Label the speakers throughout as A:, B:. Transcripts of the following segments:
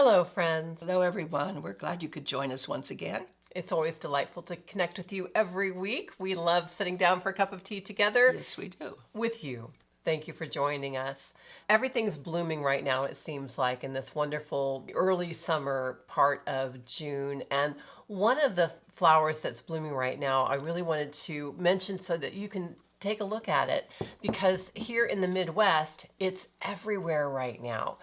A: Hello, friends.
B: Hello, everyone. We're glad you could join us once again.
A: It's always delightful to connect with you every week. We love sitting down for a cup of tea together
B: Yes, we do.
A: with you. Thank you for joining us. Everything's blooming right now, it seems like, in this wonderful early summer part of June. And one of the flowers that's blooming right now, I really wanted to mention so that you can take a look at it, because here in the Midwest, it's everywhere right now.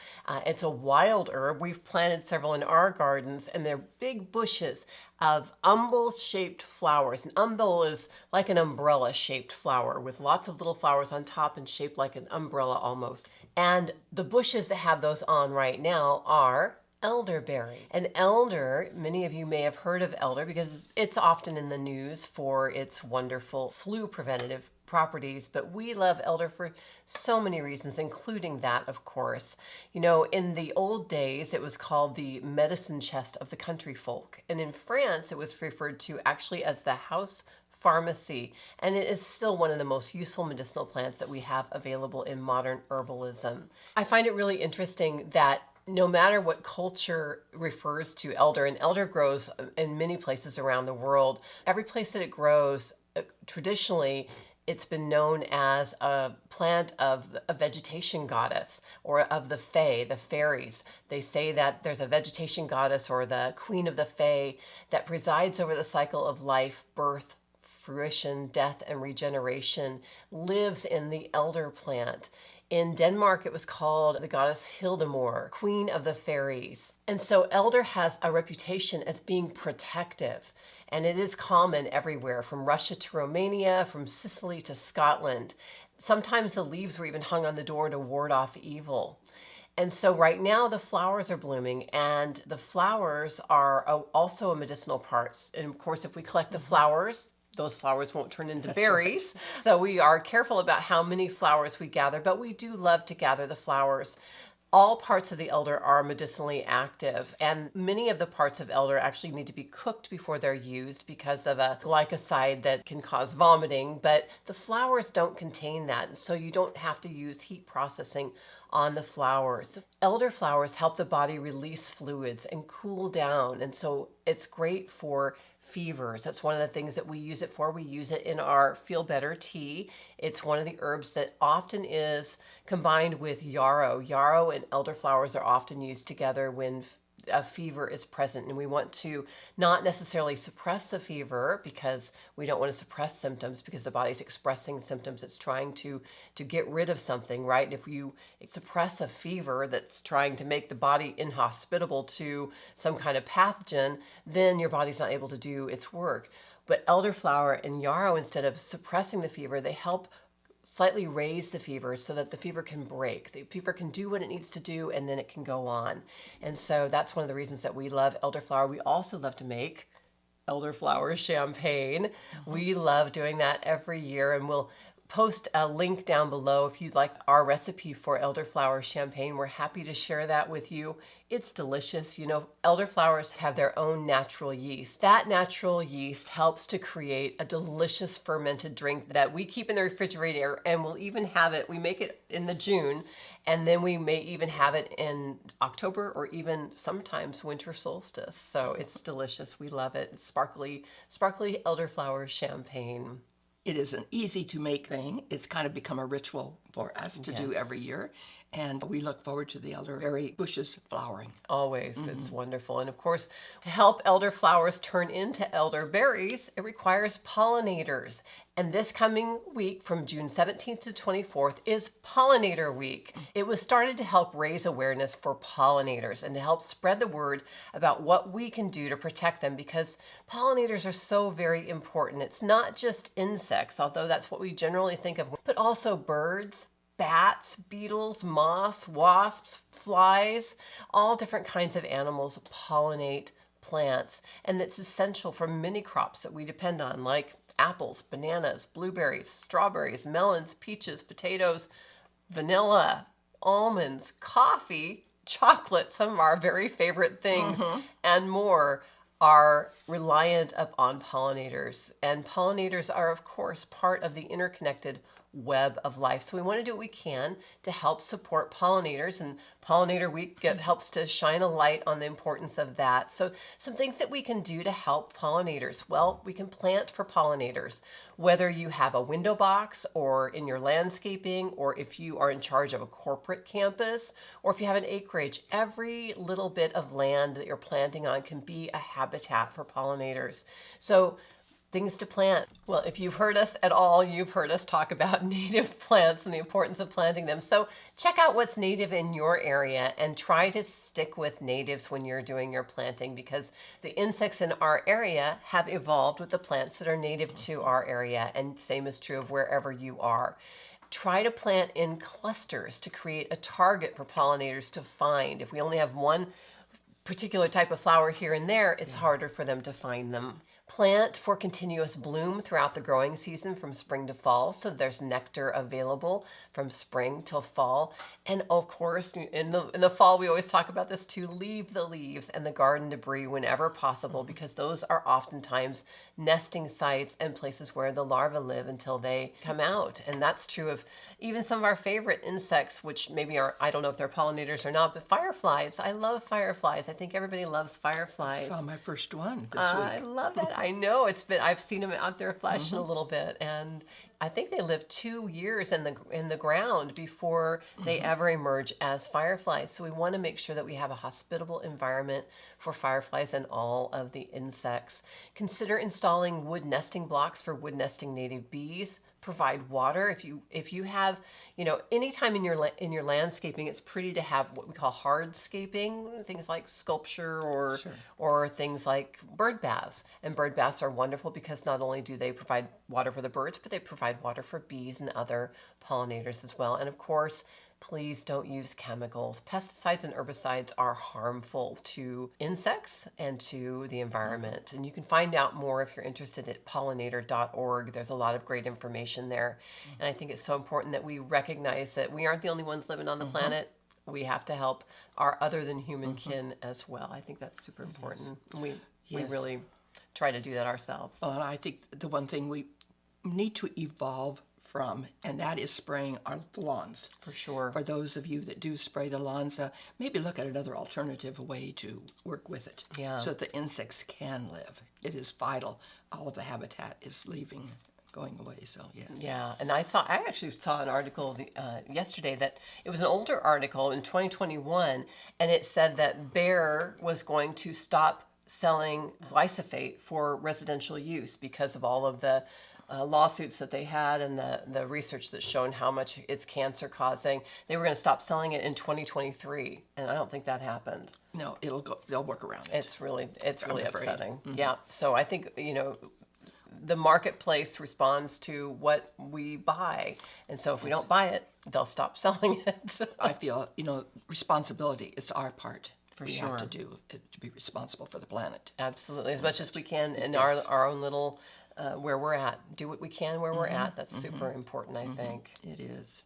A: It's a wild herb. We've planted several in our gardens, and they're big bushes of umbel-shaped flowers. An umbel is like an umbrella-shaped flower with lots of little flowers on top and shaped like an umbrella almost. And the bushes that have those on right now are elderberry. And elder, many of you may have heard of elder because it's often in the news for its wonderful flu preventative properties, but we love elder for so many reasons, including that, of course. You know, in the old days, it was called the medicine chest of the country folk. And in France, it was referred to actually as the house pharmacy, and it is still one of the most useful medicinal plants that we have available in modern herbalism. I find it really interesting that no matter what culture refers to elder, and elder grows in many places around the world, every place that it grows, traditionally, it's been known as a plant of a vegetation goddess or of the fae, the fairies. They say that there's a vegetation goddess or the queen of the fae that presides over the cycle of life, birth, fruition, death, and regeneration, lives in the elder plant. In Denmark, it was called the goddess Hildemor, queen of the fairies. And so elder has a reputation as being protective. And it is common everywhere, from Russia to Romania, from Sicily to Scotland. Sometimes the leaves were even hung on the door to ward off evil. And so right now the flowers are blooming, and the flowers are also a medicinal part. And of course, if we collect the flowers, those flowers won't turn into berries. Right. So we are careful about how many flowers we gather, but we do love to gather the flowers. All parts of the elder are medicinally active, and many of the parts of elder actually need to be cooked before they're used because of a glycoside that can cause vomiting, but the flowers don't contain that, so you don't have to use heat processing on the flowers. Elder flowers help the body release fluids and cool down, and so it's great for fevers. That's one of the things that we use it for. We use it in our Feel Better tea. It's one of the herbs that often is combined with yarrow. Yarrow and elderflowers are often used together when a fever is present, and we want to not necessarily suppress the fever because we don't want to suppress symptoms because the body's expressing symptoms. It's trying to get rid of something, right? If you suppress a fever that's trying to make the body inhospitable to some kind of pathogen, then your body's not able to do its work. But elderflower and yarrow, instead of suppressing the fever, they help slightly raise the fever so that the fever can break. The fever can do what it needs to do, and then it can go on. And so that's one of the reasons that we love elderflower. We also love to make elderflower champagne. We love doing that every year, and we'll post a link down below if you'd like our recipe for elderflower champagne. We're happy to share that with you. It's delicious. You know, elderflowers have their own natural yeast. That natural yeast helps to create a delicious fermented drink that we keep in the refrigerator, and we'll even have it, we make it in the June, and then we may even have it in October or even sometimes winter solstice. So it's delicious. We love it. It's sparkly elderflower champagne.
B: It is an easy to make thing. It's kind of become a ritual for us to do every year. And we look forward to the elderberry bushes flowering.
A: Always. It's wonderful. And of course, to help elderflowers turn into elderberries, it requires pollinators. And this coming week from June 17th to 24th is Pollinator Week. It was started to help raise awareness for pollinators and to help spread the word about what we can do to protect them, because pollinators are so very important. It's not just insects, although that's what we generally think of, but also birds, bats, beetles, moths, wasps, flies, all different kinds of animals pollinate plants. And it's essential for many crops that we depend on, like apples, bananas, blueberries, strawberries, melons, peaches, potatoes, vanilla, almonds, coffee, chocolate, some of our very favorite things, and more are reliant upon pollinators. And pollinators are, of course, part of the interconnected web of life. So we want to do what we can to help support pollinators, and Pollinator Week helps to shine a light on the importance of that. So some things that we can do to help pollinators. Well, we can plant for pollinators, whether you have a window box or in your landscaping, or if you are in charge of a corporate campus, or if you have an acreage. Every little bit of land that you're planting on can be a habitat for pollinators. So things to plant. Well, if you've heard us at all, you've heard us talk about native plants and the importance of planting them. So check out what's native in your area and try to stick with natives when you're doing your planting, because the insects in our area have evolved with the plants that are native to our area, and same is true of wherever you are. Try to plant in clusters to create a target for pollinators to find. If we only have one particular type of flower here and there, it's harder for them to find them. Plant for continuous bloom throughout the growing season from spring to fall, so there's nectar available from spring till fall. And of course, in the fall, we always talk about this too, leave the leaves and the garden debris whenever possible, because those are oftentimes nesting sites and places where the larvae live until they come out. And that's true of even some of our favorite insects, which maybe are, I don't know if they're pollinators or not, but fireflies. I love fireflies. I think everybody loves fireflies.
B: I saw my first one this
A: I
B: week.
A: love it. I know I've seen them out there flashing a little bit, and I think they live 2 years in the ground before they ever emerge as fireflies. So we want to make sure that we have a hospitable environment for fireflies and all of the insects. Consider installing wood nesting blocks for wood nesting native bees. Provide water. If you have, anytime in your landscaping, it's pretty to have what we call hardscaping, things like sculpture or things like bird baths. And bird baths are wonderful because not only do they provide water for the birds, but they provide water for bees and other pollinators as well. And of course, please don't use chemicals. Pesticides and herbicides are harmful to insects and to the environment. And you can find out more if you're interested at pollinator.org. There's a lot of great information there. And I think it's so important that we recognize that we aren't the only ones living on the planet. We have to help our other than human kin as well. I think that's super important. We really try to do that ourselves.
B: Well, and I think the one thing we need to evolve from, and that is spraying our lawns.
A: For sure.
B: For those of you that do spray the lawns, maybe look at another alternative way to work with it, so that the insects can live. It is vital. All of the habitat is going away. So yes.
A: Yeah, and I actually saw an article yesterday that it was an older article in 2021, and it said that Bayer was going to stop selling glyphosate for residential use because of all of the lawsuits that they had and the research that's shown how much it's cancer causing. They were going to stop selling it in 2023, and I don't think that happened.
B: No, they'll work around it.
A: It's really upsetting. Yeah. So I think, the marketplace responds to what we buy. And so if we don't buy it, they'll stop selling it.
B: I feel, responsibility, it's our part.
A: For
B: we
A: sure.
B: have to do it to be responsible for the planet.
A: Absolutely. As much as we can in our own little where we're at. Do what we can where we're at. That's super important, I think.
B: It is.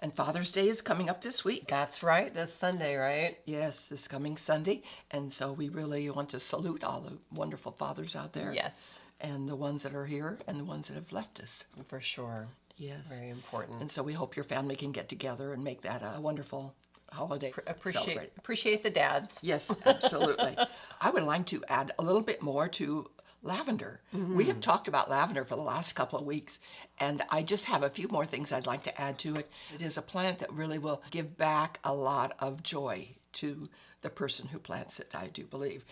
B: And Father's Day is coming up this week.
A: That's right. This Sunday, right?
B: Yes, this coming Sunday. And so we really want to salute all the wonderful fathers out there.
A: Yes.
B: And the ones that are here and the ones that have left us.
A: For sure.
B: Yes.
A: Very important.
B: And so we hope your family can get together and make that a wonderful holiday.
A: Appreciate the dads.
B: Yes, absolutely. I would like to add a little bit more to lavender. We have talked about lavender for the last couple of weeks, and I just have a few more things I'd like to add to it. It is a plant that really will give back a lot of joy to the person who plants it, I do believe.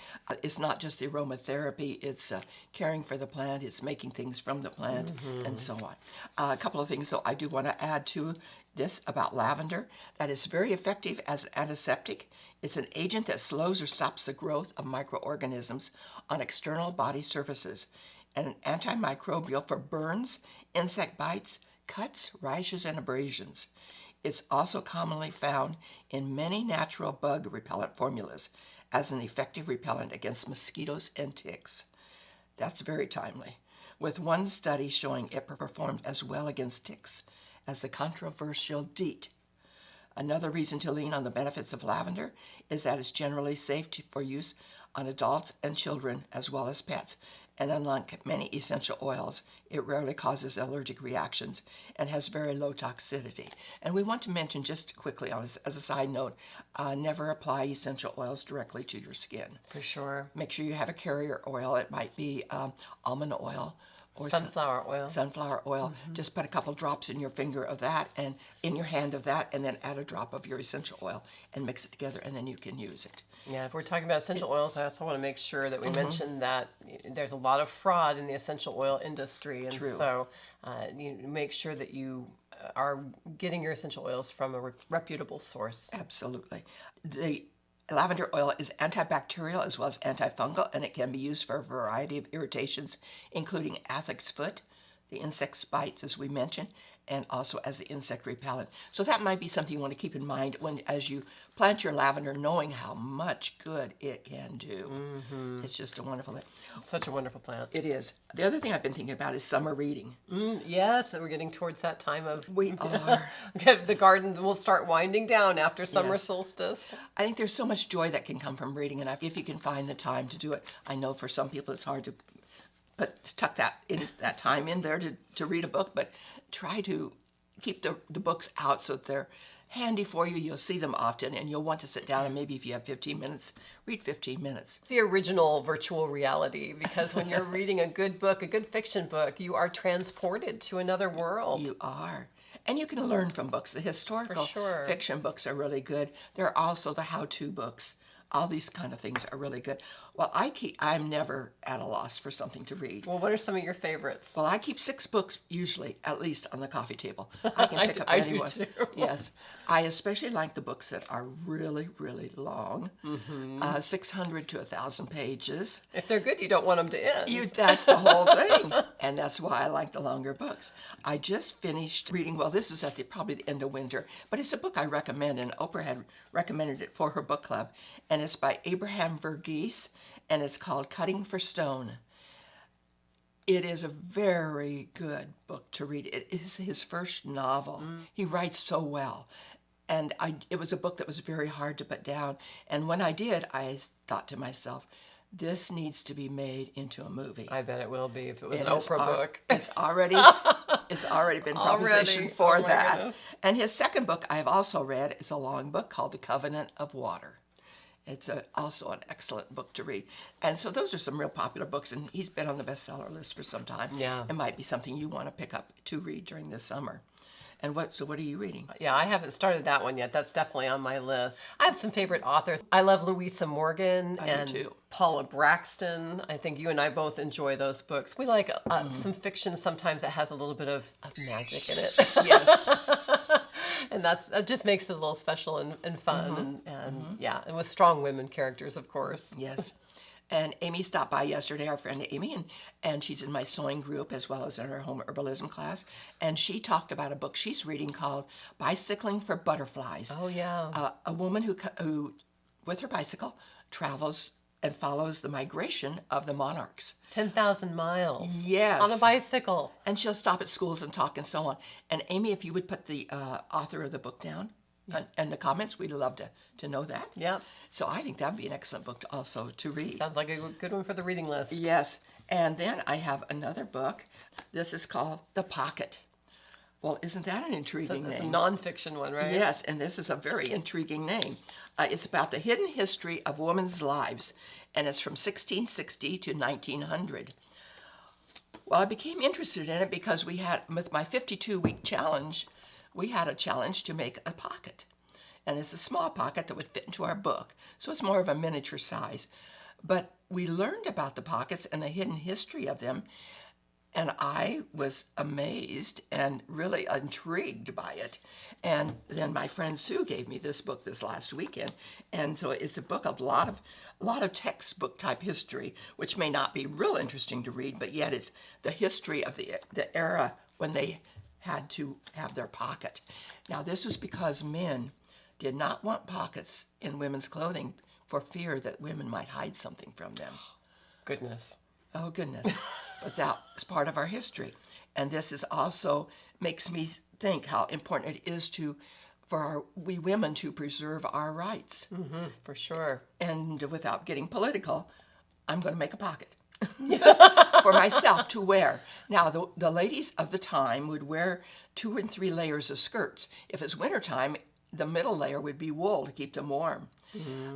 B: It's not just the aromatherapy, it's caring for the plant, it's making things from the plant, and so on. A couple of things, though, I do want to add to this about lavender, that is very effective as an antiseptic. It's an agent that slows or stops the growth of microorganisms on external body surfaces, and an antimicrobial for burns, insect bites, cuts, rashes, and abrasions. It's also commonly found in many natural bug repellent formulas as an effective repellent against mosquitoes and ticks. That's very timely, with one study showing it performed as well against ticks as the controversial DEET. Another reason to lean on the benefits of lavender is that it's generally safe for use on adults and children as well as pets. And unlike many essential oils, it rarely causes allergic reactions and has very low toxicity. And we want to mention just quickly, as a side note, never apply essential oils directly to your skin.
A: For sure.
B: Make sure you have a carrier oil. It might be almond oil or
A: Sunflower oil.
B: Sunflower oil. Just put a couple drops in your finger of that and in your hand of that, and then add a drop of your essential oil and mix it together, and then you can use it.
A: Yeah, if we're talking about essential oils, I also want to make sure that we mention that there's a lot of fraud in the essential oil industry. And
B: True.
A: so you make sure that you are getting your essential oils from a reputable source.
B: Absolutely. The lavender oil is antibacterial as well as antifungal, and it can be used for a variety of irritations, including athlete's foot, the insect bites, as we mentioned, and also as the insect repellent. So that might be something you want to keep in mind as you plant your lavender, knowing how much good it can do. It's just a wonderful thing.
A: Such a wonderful plant.
B: It is. The other thing I've been thinking about is summer reading.
A: Yes, we're getting towards that time of...
B: We are.
A: The garden will start winding down after summer
B: Yes.
A: solstice.
B: I think there's so much joy that can come from reading, and if you can find the time to do it. I know for some people it's hard to tuck that time in there to read a book, but try to keep the books out so that they're handy for you. You'll see them often, and you'll want to sit down and maybe if you have 15 minutes, read 15 minutes.
A: The original virtual reality, because when you're reading a good book, a good fiction book, you are transported to another world.
B: You are. And you can learn from books. The historical
A: sure.
B: fiction books are really good. There are also the how-to books. All these kind of things are really good. Well, I'm never at a loss for something to read.
A: Well, what are some of your favorites?
B: Well, I keep 6 books usually, at least, on the coffee table. I can pick up
A: I
B: any
A: do
B: one.
A: too.
B: Yes. I especially like the books that are really, really long. 600 to 1,000 pages.
A: If they're good, you don't want them to end.
B: That's the whole thing. And that's why I like the longer books. I just finished reading, well, this was at probably the end of winter, but it's a book I recommend, and Oprah had recommended it for her book club. And it's by Abraham Verghese, and it's called Cutting for Stone. It is a very good book to read. It is his first novel. He writes so well. And it was a book that was very hard to put down. And when I did, I thought to myself, this needs to be made into a movie.
A: I bet it will be if it was an
B: It's
A: Oprah book.
B: It's already been propositioned for that.
A: Goodness.
B: And his second book I've also read is a long book called The Covenant of Water. It's also an excellent book to read. And so those are some real popular books, and he's been on the bestseller list for some time.
A: Yeah.
B: It might be something you want to pick up to read during this summer. And what are you reading?
A: Yeah, I haven't started that one yet. That's definitely on my list. I have some favorite authors. I love Louisa Morgan and
B: too.
A: Paula Braxton. I think you and I both enjoy those books. We like some fiction sometimes that has a little bit of magic in it.
B: Yes.
A: And that just makes it a little special and fun. And yeah, and with strong women characters, of course.
B: Yes. And Amy stopped by yesterday, our friend Amy, and she's in my sewing group as well as in her home herbalism class. And she talked about a book she's reading called Bicycling for Butterflies.
A: Oh, yeah.
B: A woman who, with her bicycle, travels and follows the migration of the monarchs.
A: 10,000 miles.
B: Yes.
A: On a bicycle.
B: And she'll stop at schools and talk and so on. And Amy, if you would put the author of the book down in the comments, we'd love to know that.
A: Yep.
B: So I think that would be an excellent book also to read.
A: Sounds like a good one for the reading list.
B: Yes. And then I have another book. This is called The Pocket. Well, isn't that an intriguing
A: It's a
B: name?
A: nonfiction one, right?
B: Yes, and this is a very intriguing name. It's about the hidden history of women's lives, and it's from 1660 to 1900. Well, I became interested in it because with my 52-week challenge, we had a challenge to make a pocket. And it's a small pocket that would fit into our book, so it's more of a miniature size. But we learned about the pockets and the hidden history of them, and I was amazed and really intrigued by it. And then my friend Sue gave me this book this last weekend, and so it's a book of a lot of textbook type history, which may not be real interesting to read, but yet it's the history of the era when they had to have their pocket. Now, this was because men did not want pockets in women's clothing for fear that women might hide something from them.
A: Goodness.
B: Oh, goodness. But that's part of our history. And this is also makes me think how important it is for we women to preserve our rights.
A: For sure.
B: And without getting political, I'm going to make a pocket. for myself to wear. Now, the ladies of the time would wear 2 and 3 layers of skirts. If it's wintertime, the middle layer would be wool to keep them warm.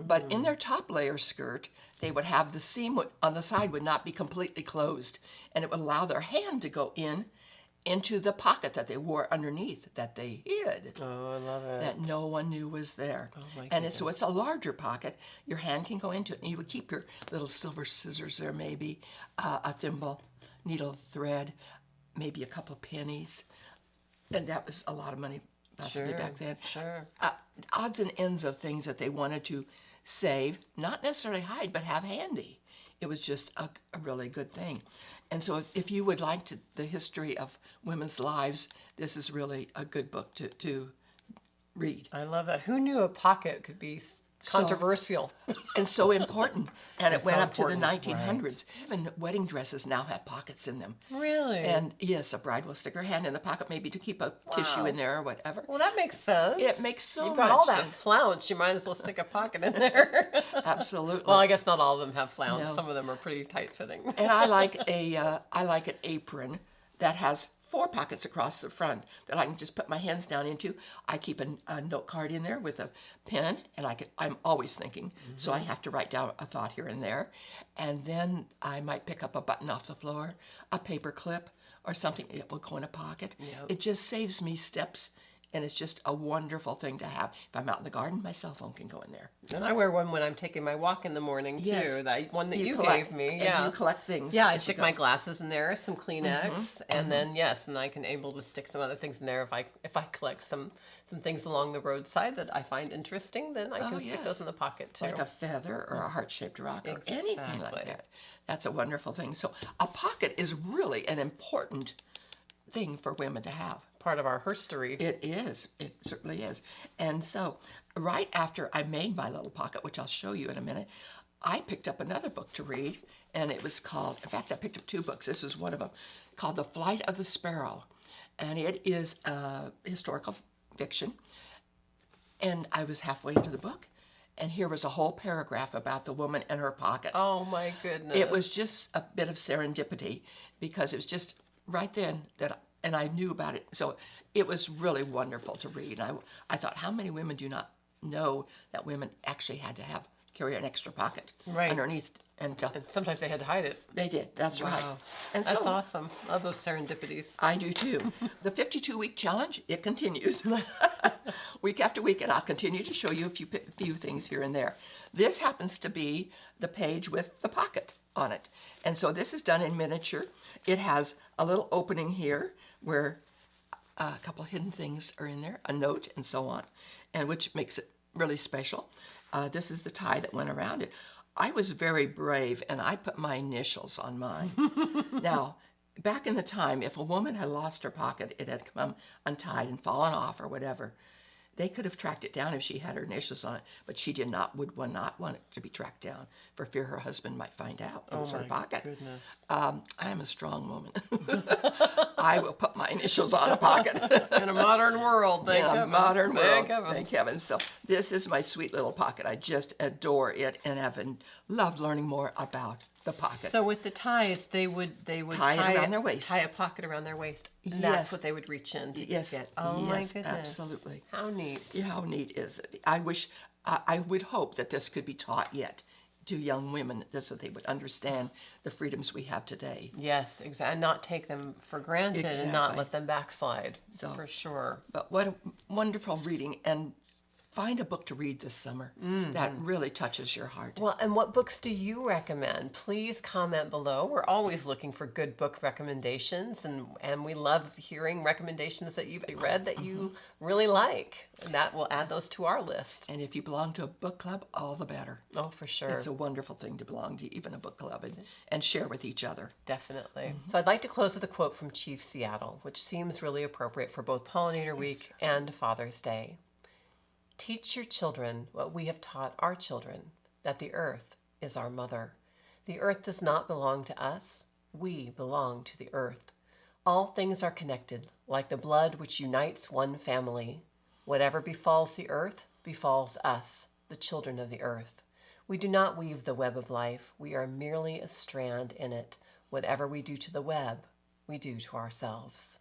B: But in their top layer skirt, they would have the seam on the side would not be completely closed, and it would allow their hand to go into the pocket that they wore underneath that they hid.
A: Oh, I love it.
B: That no one knew was there.
A: Oh, my
B: And so it's a larger pocket. Your hand can go into it, and you would keep your little silver scissors there, maybe a thimble, needle, thread, maybe a couple pennies. And that was a lot of money possibly back then.
A: Sure.
B: Odds and ends of things that they wanted to save, not necessarily hide, but have handy. It was just a really good thing. And so if you would like the history of women's lives, this is really a good book to read.
A: I love that. Who knew a pocket could be controversial?
B: And so important. And it
A: It's
B: went
A: so
B: up to the
A: important,
B: 1900s.
A: right.
B: Even wedding dresses now have pockets in them.
A: Really?
B: And yes, a bride will stick her hand in the pocket maybe to keep a tissue in there or whatever.
A: Well, that makes sense.
B: It makes so
A: You've got all
B: much
A: that
B: sense.
A: flounce. You might as well stick a pocket in there.
B: Absolutely.
A: Well, I guess not all of them have flounce.
B: No.
A: Some of them are pretty tight fitting.
B: And I like an apron that has 4 pockets across the front that I can just put my hands down into. I keep a note card in there with a pen, and I'm always thinking, so I have to write down a thought here and there. And then I might pick up a button off the floor, a paper clip, or something that will go in a pocket.
A: Yep.
B: It just saves me steps, and it's just a wonderful thing to have. If I'm out in the garden, my cell phone can go in there.
A: And I wear one when I'm taking my walk in the morning, too.
B: Yes.
A: That one that you
B: collect-
A: gave me.
B: and
A: Yeah.
B: you collect things.
A: Yeah, I
B: as you
A: stick
B: go.
A: my glasses in there, some Kleenex, and then and I can able to stick some other things in there if I collect some things along the roadside that I find interesting, then I can stick
B: yes.
A: those in the pocket too.
B: Like a feather or a heart-shaped rock or anything like
A: Exactly.
B: that. That's a wonderful thing. So a pocket is really an important thing for women to have.
A: Part of our herstory.
B: It is. It certainly is. And so right after I made my little pocket, which I'll show you in a minute, I picked up another book to read, and it was called, in fact, I picked up 2 books. This is one of them, called The Flight of the Sparrow. And it is historical fiction. And I was halfway into the book, and here was a whole paragraph about the woman and her pocket.
A: Oh my goodness.
B: It was just a bit of serendipity because it was just right then and I knew about it. So it was really wonderful to read. And I thought, how many women do not know that women actually had to carry an extra pocket underneath? And
A: And sometimes they had to hide it.
B: they did. That's right.
A: Wow.
B: And
A: That's
B: so
A: awesome. Love those serendipities.
B: I do too. The 52-week challenge, it continues week after week, and I'll continue to show you a few things here and there. This happens to be the page with the pocket on it. And so this is done in miniature. It has a little opening here where a couple hidden things are in there, a note and so on, and which makes it really special. This is the tie that went around it. I was very brave, and I put my initials on mine. Now, back in the time, if a woman had lost her pocket, it had come untied and fallen off or whatever, they could have tracked it down if she had her initials on it, but she would not want it to be tracked down for fear her husband might find out it was her pocket.
A: Goodness.
B: I am a strong woman. I will put my initials on a pocket.
A: In a modern world, thank
B: In a
A: heavens.
B: modern world.
A: Thank heavens.
B: Thank heavens. So this is my sweet little pocket. I just adore it and have loved learning more about the pocket.
A: So with the ties, they would
B: Tie it around their waist.
A: tie a pocket around their waist, and
B: Yes.
A: that's what they would reach in to
B: Yes.
A: get. Oh my
B: Yes,
A: goodness!
B: absolutely.
A: How neat.
B: Yeah, how neat is it? I would hope that this could be taught yet to young women so they would understand the freedoms we have today.
A: Yes, exactly. And not take them for granted and not
B: Exactly.
A: let them backslide.
B: So-
A: for sure.
B: But what a wonderful reading, and find a book to read this summer that really touches your heart.
A: Well, and what books do you recommend? Please comment below. We're always looking for good book recommendations, and we love hearing recommendations that you've read that you really like. And that will add those to our list.
B: And if you belong to a book club, all the better.
A: Oh, for sure.
B: It's a wonderful thing to belong to even a book club and share with each other.
A: Definitely. So I'd like to close with a quote from Chief Seattle, which seems really appropriate for both Pollinator Week and Father's Day. Teach your children what we have taught our children, that the earth is our mother. The earth does not belong to us. We belong to the earth. All things are connected, like the blood which unites one family. Whatever befalls the earth befalls us, the children of the earth. We do not weave the web of life. We are merely a strand in it. Whatever we do to the web, we do to ourselves.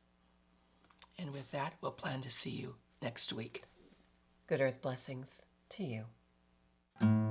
B: And with that, we'll plan to see you next week.
A: Good earth blessings to you.